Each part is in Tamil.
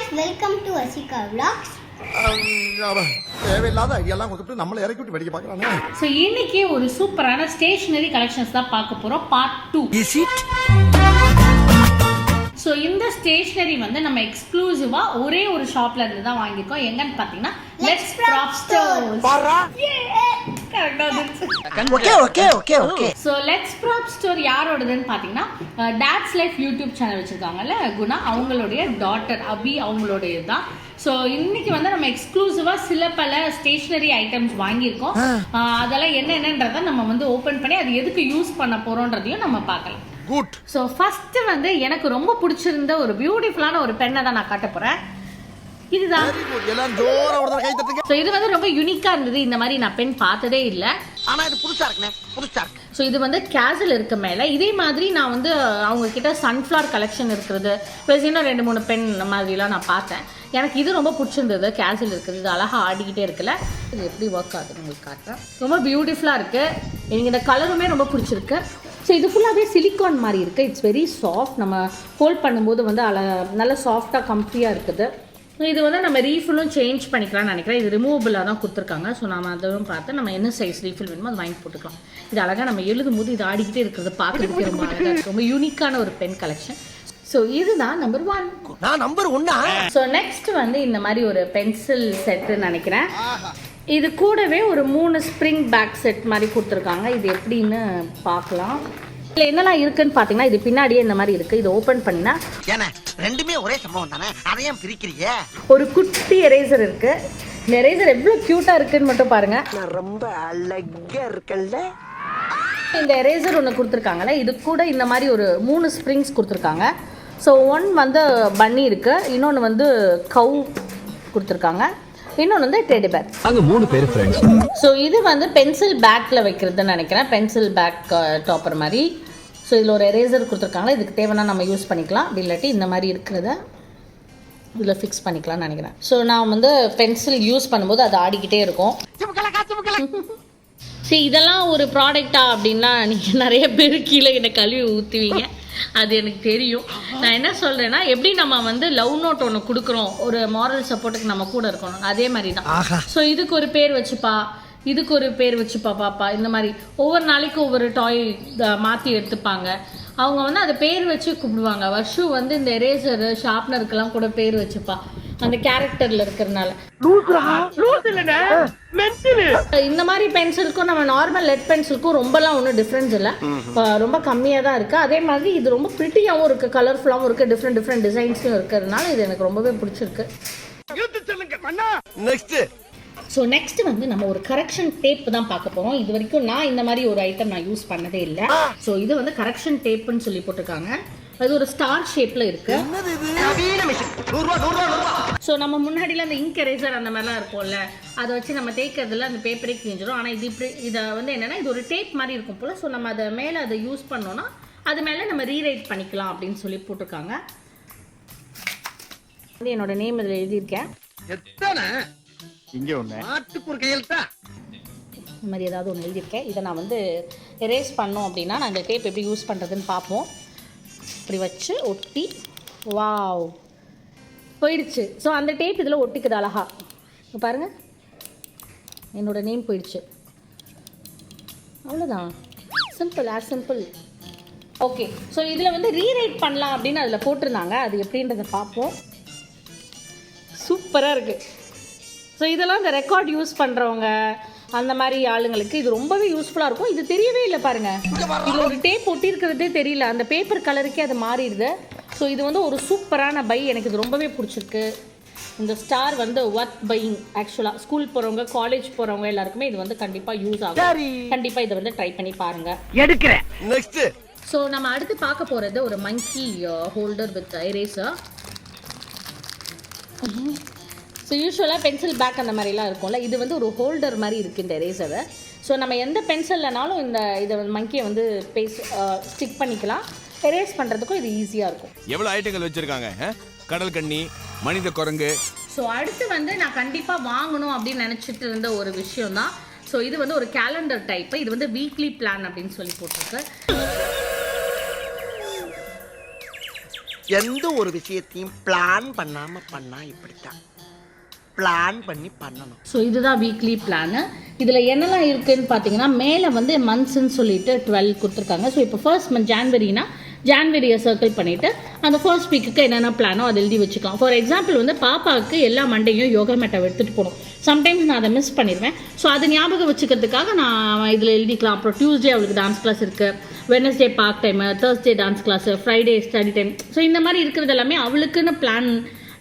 guys, welcome to Asika Vlogs. தேவையில்லாத ஐடியாலாம் கொடுத்துட்டு நம்மளை இறக்கி விட்டு வெடிக்க பார்க்கறானே. ஸோ இன்னைக்கு ஒரு சூப்பரான ஸ்டேஷனரி கலெக்ஷன்ஸ் தான் பார்க்க போறோம், பார்ட் 2. Is it? ஸோ இந்த ஸ்டேஷனரி வந்து நம்ம எக்ஸ்க்ளூசிவா ஒரே ஒரு ஷாப்ல இருந்து தான் வாங்கியிருக்கோம். எங்கன்னு பார்த்தீங்கன்னா let's prop stores. So let's prop store யாரோடதுன்னு பார்த்தீங்கன்னா டாட்ஸ் லைஃப் யூடியூப் சேனல் வச்சிருக்காங்கல்ல குணா, அவங்களுடைய டாட்டர் அபி அவங்களுடைய தான். ஸோ இன்னைக்கு வந்து நம்ம எக்ஸ்க்ளூசிவா சில பல ஸ்டேஷனரி ஐட்டம்ஸ் வாங்கியிருக்கோம். அதெல்லாம் என்னென்னன்றதை நம்ம வந்து ஓபன் பண்ணி அது எதுக்கு யூஸ் பண்ண போறோன்றதையும் நம்ம பார்க்கலாம். குட். ஸோ ஃபர்ஸ்ட் வந்து எனக்கு ரொம்ப பிடிச்சிருந்த ஒரு பியூட்டிஃபுல்லான ஒரு பெண்ணை தான் நான் காட்ட போறேன். இதுதான். எல்லாம் ஜோரா ஒரு கை தட்டுங்க. ஸோ இது வந்து ரொம்ப யூனிக்கா இருந்தது. இந்த மாதிரி நான் பென் பார்த்ததே இல்லை. ஆனா இது புதுசா இருக்குனே, புதுசா இருக்கு. ஸோ இது வந்து கேசல் இருக்க மேலே இதே மாதிரி நான் வந்து அவங்க கிட்ட சன்ஃப்ளவர் கலெக்ஷன் இருக்கிறது ப்ளஸ் இன்னும் 2-3 பென் மாதிரிலாம் நான் பார்த்தேன். எனக்கு இது ரொம்ப பிடிச்சிருந்தது. கேசல் இருக்குது, இது அழகாக ஆடிக்கிட்டே இருக்குல்ல. இது எப்படி ஒர்க் ஆகுதுன்னு உங்களுக்கு காட்டுறேன். ரொம்ப பியூட்டிஃபுல்லாக இருக்குது. எனக்கு இந்த கலருமே ரொம்ப பிடிச்சிருக்கு. ஸோ இது ஃபுல்லாகவே சிலிக்கான் மாதிரி இருக்குது. It's very soft. நம்ம ஹோல்ட் பண்ணும்போது வந்து நல்ல சாஃப்டாக கம்ஃபியாக இருக்குது. இது வந்து நம்ம ரீஃபில்லும் சேஞ்ச் பண்ணிக்கலாம்னு நினைக்கிறேன். இது ரிமூவபிளாக தான் கொடுத்துருக்காங்க. ஸோ நம்ம அதுவும் பார்த்து நம்ம என்ன சைஸ் ரீஃபில் வேணுமோ அது வாங்கி போட்டுக்கலாம். இது அழகாக நம்ம எழுதும் போது இது ஆடிக்கிட்டே இருக்கிறது பார்க்குறதுக்கு ரொம்ப அழகாக இருக்குது. ரொம்ப யூனிக்கான ஒரு பென் கலெக்ஷன். ஸோ இதுதான் நம்பர் 1. நான் நம்பர் 1. ஸோ நெக்ஸ்ட் வந்து இந்த மாதிரி ஒரு பென்சில் செட்டுன்னு நினைக்கிறேன். இது கூடவே ஒரு 3 ஸ்ப்ரிங் பேக் செட் மாதிரி கொடுத்துருக்காங்க. இது எப்படின்னு பார்க்கலாம். இதில் என்னெல்லாம் இருக்குன்னு பார்த்தீங்கன்னா இது பின்னாடியே இந்த மாதிரி இருக்குது. இது ஓப்பன் பண்ணா ரெண்டுமே ஒரே சம்பவம் தானே, அதையும் பிரிக்கிறீங்க. ஒரு குட்டி எரேசர் இருக்கு. இந்த எரேசர் எவ்வளோ க்யூட்டாக இருக்குன்னு மட்டும் பாருங்க. நான் ரொம்ப அழகா இருக்கல்ல. இந்த எரேசர் ஒன்று கொடுத்துருக்காங்கல்ல, இது கூட இந்த மாதிரி ஒரு 3 ஸ்ப்ரிங்ஸ் கொடுத்துருக்காங்க. ஸோ ஒன் வந்து பன்னி இருக்கு, இன்னொன்று வந்து கவ் கொடுத்துருக்காங்க, இன்னொன்று வந்து டெடி பேர். அங்க 3 பேர் ஃப்ரெண்ட்ஸ். ஸோ இது வந்து பென்சில் பேக்கில் வைக்கிறதுன்னு நினைக்கிறேன். பென்சில் பேக் டாப்பர் மாதிரி. ஸோ இதில் ஒரு எரேசர் கொடுத்துருக்காங்க. இதுக்கு தேவைன்னா நம்ம யூஸ் பண்ணிக்கலாம். அப்படி இல்லாட்டி இந்த மாதிரி இருக்கிறத இதில் ஃபிக்ஸ் பண்ணிக்கலாம்னு நினைக்கிறேன். ஸோ நான் வந்து பென்சில் யூஸ் பண்ணும்போது அது ஆடிக்கிட்டே இருக்கும். சரி, இதெல்லாம் ஒரு ப்ராடக்டா அப்படின்னா நீங்கள் நிறைய பேர் கீழே என்னை கழுவி ஊற்றுவீங்க, அது எனக்கு தெரியும். நான் என்ன சொல்கிறேன்னா, எப்படி நம்ம வந்து லவ் நோட் ஒன்று கொடுக்குறோம், ஒரு மாரல் சப்போர்ட்டுக்கு நம்ம கூட இருக்கணும், அதே மாதிரி தான். ஸோ இதுக்கு ஒரு பேர் வச்சுப்பா, இதுக்கு ஒரு பேர் வச்சுப்பா பாப்பா, இந்த மாதிரி ஒவ்வொரு நாளைக்கு ஒவ்வொரு டாய் மாற்றி எடுத்துப்பாங்க. அவங்க வந்து அதை பேர் வச்சு கூப்பிடுவாங்க. வருஷம் வந்து இந்த எரேசர் ஷார்ப்னருக்கெல்லாம் கூட பேர் வச்சுப்பா, அந்த கேரக்டர்ல இருக்கிறதுனால. இந்த மாதிரி பென்சிலுக்கும் நம்ம நார்மல் லெட் பென்சிலுக்கும் ரொம்பலாம் ஒன்றும் டிஃப்ரென்ஸ் இல்லை, ரொம்ப கம்மியாக தான் இருக்குது. அதே மாதிரி இது ரொம்ப ப்ரிட்டியாகவும் இருக்குது, கலர்ஃபுல்லாகவும் இருக்குது, டிஃப்ரெண்ட் டிசைன்ஸும் இருக்கிறதுனால இது எனக்கு ரொம்பவே பிடிச்சிருக்கு. ஸோ நெக்ஸ்ட் வந்து நம்ம ஒரு கரெக்ஷன் டேப் தான் பார்க்க போகிறோம். இது வரைக்கும் நான் இந்த மாதிரி ஒரு ஐட்டம் நான் யூஸ் பண்ணதே இல்லை. ஸோ இது வந்து கரெக்ஷன் டேப்னு சொல்லி போட்டிருக்காங்க. அது ஒரு ஸ்டார் ஷேப்ல இருக்கு. ஸோ நம்ம முன்னாடியில் அந்த இங்க் எரேசர் அந்த மாதிரிலாம் இருக்கும்ல, அதை வச்சு நம்ம தேய்க்கிறதுல அந்த பேப்பரே கிழிஞ்சிடும். ஆனால் இது இப்படி இதை வந்து என்னன்னா இது ஒரு டேப் மாதிரி இருக்கும் போல. ஸோ நம்ம அதை மேலே அதை யூஸ் பண்ணோம்னா அது மேலே நம்ம ரீரைட் பண்ணிக்கலாம் அப்படின்னு சொல்லி போட்டிருக்காங்க. வந்து என்னோட நேம் இதில் எழுதியிருக்கேன். இங்க ஒண்ணு நாட்டுக்கு ஒரு கையெழுத்தா இந்த மாதிரி ஏதாவது ஒன்று எழுதியிருக்கேன். இதை நான் வந்து எரேஸ் பண்ணோம் அப்படின்னா நான் இந்த டேப் எப்படி யூஸ் பண்ணுறதுன்னு பார்ப்போம். இப்படி வச்சு ஒட்டி, வாவ் போயிடுச்சு. ஸோ அந்த டேப் இதில் ஒட்டிக்குது அழகா. பாருங்கள், என்னோட நேம் போயிடுச்சு. அவ்வளோதான், simple, as simple. Okay, so இதில் வந்து ரீரைட் பண்ணலாம் அப்படின்னு அதில் போட்டிருந்தாங்க. அது எப்படின்றத பார்ப்போம். சூப்பராக இருக்குது. ஸோ இதெல்லாம் இந்த ரெக்கார்ட் யூஸ் பண்ணுறவங்க அந்த மாதிரி ஆளுங்களுக்கு இது ரொம்பவே யூஸ்ஃபுல்லாக இருக்கும். இது தெரியவே இல்லை பாருங்கள், இது ஒரு டேப் ஒட்டி இருக்கிறதே தெரியல, அந்த பேப்பர் கலருக்கே அது மாறிடுது. ஸோ இது வந்து ஒரு சூப்பரான பை, எனக்கு இது ரொம்பவே பிடிச்சிருக்கு. இந்த ஸ்டார் வந்து ஒர்த் பையிங். ஆக்சுவலாக ஸ்கூல் போகிறவங்க, காலேஜ் போகிறவங்க எல்லாருக்குமே இது வந்து கண்டிப்பாக யூஸ் ஆகும். கண்டிப்பாக இதை வந்து ட்ரை பண்ணி பாருங்கள். எடுக்கிறேன். நெக்ஸ்ட். ஸோ நம்ம அடுத்து பார்க்க போகிறது ஒரு மங்கி ஹோல்டர் வித் எரேசர். ஸோ யூஸ்வலாக பென்சில் பேக் அந்த மாதிரிலாம் இருக்கும்ல, இது வந்து ஒரு ஹோல்டர் மாதிரி இருக்குது இந்த எரேசரை. ஸோ நம்ம எந்த பென்சில்லனாலும் இதை மங்கியை வந்து ஸ்டிக் பண்ணிக்கலாம். எரேஸ் பண்ணுறதுக்கும் இது ஈஸியாக இருக்கும். எவ்வளோ ஐட்டங்கள் வச்சுருக்காங்க, கடல் கண்ணி, மனித குரங்கு. ஸோ அடுத்து வந்து நான் கண்டிப்பாக வாங்கணும் அப்படின்னு நினச்சிட்டு இருந்த ஒரு விஷயம் தான். ஸோ இது வந்து ஒரு கேலண்டர் டைப்பு. இது வந்து வீக்லி பிளான் அப்படின்னு சொல்லி போட்டிருக்கு. எந்த ஒரு விஷயத்தையும் பிளான் பண்ணாம பண்ணா இப்படித்தான். பிளான் பண்ணி பண்ணணும். ஸோ இதுதான் வீக்லி பிளானு. இதில் என்னெல்லாம் இருக்குதுன்னு பார்த்தீங்கன்னா, மேலே வந்து மந்த்ஸ்ன்னு சொல்லிட்டு 12 கொடுத்துருக்காங்க. ஸோ இப்போ ஃபர்ஸ்ட் மந்த் ஜான்வரினா ஜான்வரியை சர்க்கிள் பண்ணிவிட்டு அந்த ஃபர்ஸ்ட் வீக்குக்கு என்னென்ன பிளானோ அதை எழுதி வச்சுக்கலாம். ஃபார் எக்ஸாம்பிள் வந்து பாப்பாவுக்கு எல்லா மண்டேயும் யோகா மேட்டை எடுத்துகிட்டு போகணும். சம்டைம்ஸ் நான் அதை மிஸ் பண்ணிடுவேன். ஸோ அதை ஞாபகம் வச்சுக்கிறதுக்காக நான் இதில் எழுதிக்கலாம். அப்புறம் டியூஸ்டே அவளுக்கு டான்ஸ் கிளாஸ் இருக்குது, Wednesday park time, Thursday dance class, Friday study time. So இந்த மாதிரி இருக்கிறது எல்லாமே அவளுக்குன்னு பிளான்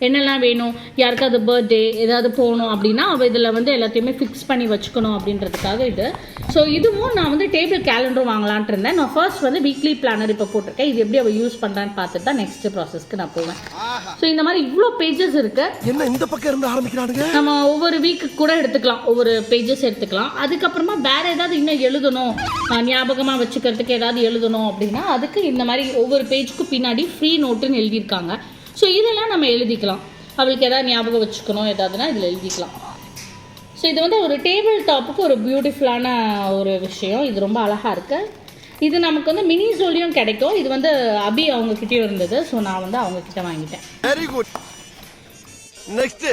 என்னெல்லாம் வேணும், யாருக்காவது பர்த்டே ஏதாவது போகணும் அப்படின்னா அவள் இதில் வந்து எல்லாத்தையுமே ஃபிக்ஸ் பண்ணி வச்சுக்கணும் அப்படின்றதுக்காக இது. ஸோ இதுவும் நான் வந்து டேபிள் கேலண்டரும் வாங்கலான்ட்டு இருந்தேன். நான் ஃபர்ஸ்ட் வந்து வீக்லி பிளானர் இப்போ போட்டிருக்கேன். இது எப்படி அவள் யூஸ் பண்ணுறான்னு பார்த்துட்டு தான் நெக்ஸ்ட் ப்ராசஸ்க்கு நான் போவேன். ஸோ இந்த மாதிரி இவ்வளோ பேஜஸ் இருக்குது. என்ன இந்த பக்கம் இருந்து ஆரம்பிக்கிறானுங்க? நம்ம ஒவ்வொரு வீக்கு கூட எடுத்துக்கலாம், ஒவ்வொரு பேஜஸ் எடுத்துக்கலாம். அதுக்கப்புறமா வேறு ஏதாவது இன்னும் எழுதணும், ஞாபகமாக வச்சுக்கிறதுக்கு ஏதாவது எழுதணும் அப்படின்னா அதுக்கு இந்த மாதிரி ஒவ்வொரு பேஜுக்கு பின்னாடி ஃப்ரீ நோட்டுன்னு எழுதியிருக்காங்க. ஸோ இதெல்லாம் நம்ம எழுதிக்கலாம். அவளுக்கு எதாவது ஞாபகம் வச்சுக்கணும் ஏதாவதுன்னா இதில் எழுதிக்கலாம். ஸோ இது வந்து ஒரு டேபிள் டாப்புக்கு ஒரு பியூட்டிஃபுல்லான ஒரு விஷயம். இது ரொம்ப அழகாக இருக்குது. இது நமக்கு வந்து மினி ஜோலியும் கிடைக்கும். இது வந்து அபி அவங்கக்கிட்டேயும் இருந்தது. ஸோ நான் வந்து அவங்கக்கிட்ட வாங்கிட்டேன். Very good. Next.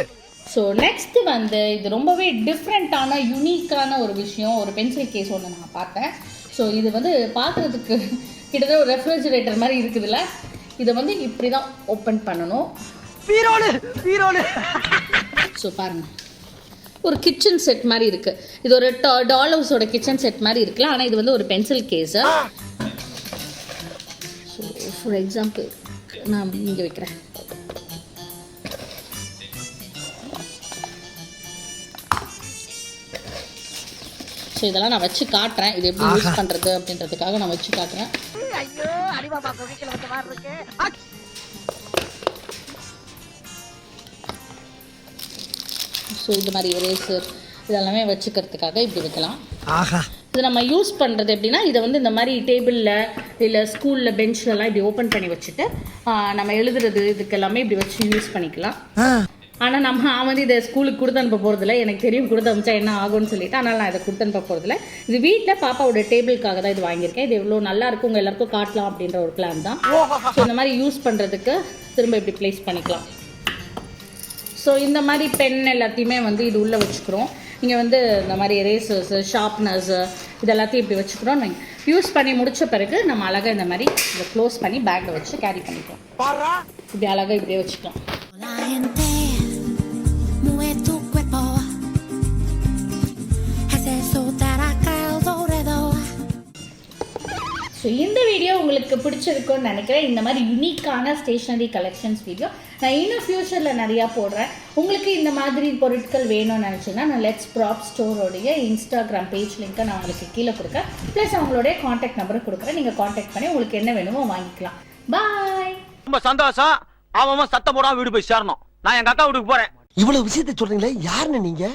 So next வந்து இது ரொம்பவே டிஃப்ரெண்ட்டான யூனிக்கான ஒரு விஷயம். ஒரு பென்சில் கேஸ் ஒன்று நான் பார்த்தேன். ஸோ இது வந்து பார்க்குறதுக்கு கிட்டத்தட்ட ஒரு ரெஃப்ரிஜரேட்டர் மாதிரி இருக்குதுல்ல. இதை வந்து இப்படி தான் ஓப்பன் பண்ணணும். ஸோ பாருங்கள், ஒரு கிச்சன் செட் மாதிரி இருக்குது. இது ஒரு டால் ஹவுஸோட கிச்சன் செட் மாதிரி இருக்குல்ல. ஆனால் இது வந்து ஒரு pencil case. So for example நான் இங்கே வைக்கிறேன். ஸோ இதெல்லாம் நான் வச்சு காட்டுறேன். இது எப்படி யூஸ் பண்ணுறது அப்படின்றதுக்காக நான் வச்சு காட்டுறேன். ஸோ இது மாதிரி எரேசர் இதெல்லாமே வச்சுக்கிறதுக்காக இப்படி வைக்கலாம். இது நம்ம யூஸ் பண்ணுறது எப்படின்னா, இதை வந்து இந்த மாதிரி டேபிளில் இல்லை ஸ்கூலில் பெஞ்சிலலாம் இப்படி ஓப்பன் பண்ணி வச்சுட்டு நம்ம எழுதுறது இதுக்கு எல்லாமே இப்படி வச்சு யூஸ் பண்ணிக்கலாம். ஆனால் நான் வந்து இதை ஸ்கூலுக்கு கொடுத்து அனுப்ப போகிறதில்ல. எனக்கு தெரியும் கொடுத்து அனுப்பிச்சா என்ன ஆகும்னு சொல்லிட்டு, அதனால் நான் இதை கொடுத்து அனுப்ப போகிறதில்ல. இது வீட்டில் பாப்பாவோட டேபிளுக்காக தான் இது வாங்கியிருக்கேன். இது எவ்வளோ நல்லா இருக்கும், உங்கள் எல்லாருக்கும் காட்டலாம் அப்படின்ற ஒரு பிளான் தான். ஸோ இந்த மாதிரி யூஸ் பண்ணுறதுக்கு திரும்ப இப்படி ப்ளேஸ் பண்ணிக்கலாம். ஸோ இந்த மாதிரி பென் எல்லாத்தையுமே வந்து இது உள்ளே வச்சுக்கிறோம். இங்கே வந்து இந்த மாதிரி எரேசர்ஸு, ஷார்ப்னர்ஸு இது எல்லாத்தையும் இப்படி வச்சுக்கிறோம். யூஸ் பண்ணி முடித்த பிறகு நம்ம அழகாக இந்த மாதிரி இதை க்ளோஸ் பண்ணி பேக்கில் வச்சு கேரி பண்ணிக்கலாம். இப்படி அழகாக இப்படியே வச்சுக்கலாம். ஸோ இந்த வீடியோ உங்களுக்கு பிடிச்சிருக்குன்னு நினைக்கிறேன். இந்த மாதிரி யூனிக்கான ஸ்டேஷ்னரி கலெக்ஷன்ஸ் வீடியோ நான் இன்னும் ஃப்யூச்சரில் நிறையா போடுறேன். உங்களுக்கு இந்த மாதிரி பொருட்கள் வேணும்னு நினச்சிங்கன்னா நான் லெட்ஸ் ப்ராப் ஸ்டோரோடைய இன்ஸ்டாகிராம் பேஜ் லிங்க்கை நான் உங்களுக்கு கீழே கொடுக்குறேன். ப்ளஸ் அவங்களுடைய காண்டாக்ட் நம்பரும் கொடுக்குறேன். நீங்கள் காண்டாக்ட் பண்ணி உங்களுக்கு என்ன வேணுமோ வாங்கிக்கலாம். பாய். ரொம்ப சந்தோஷம். அவன் சத்தம் போடாம வீடு போய் சேரணும். நான் எங்க அக்கா வீட்டுக்கு போறேன். இவ்வளவு விஷயத்தை சொல்றீங்களே, யாருன்னு நீங்க?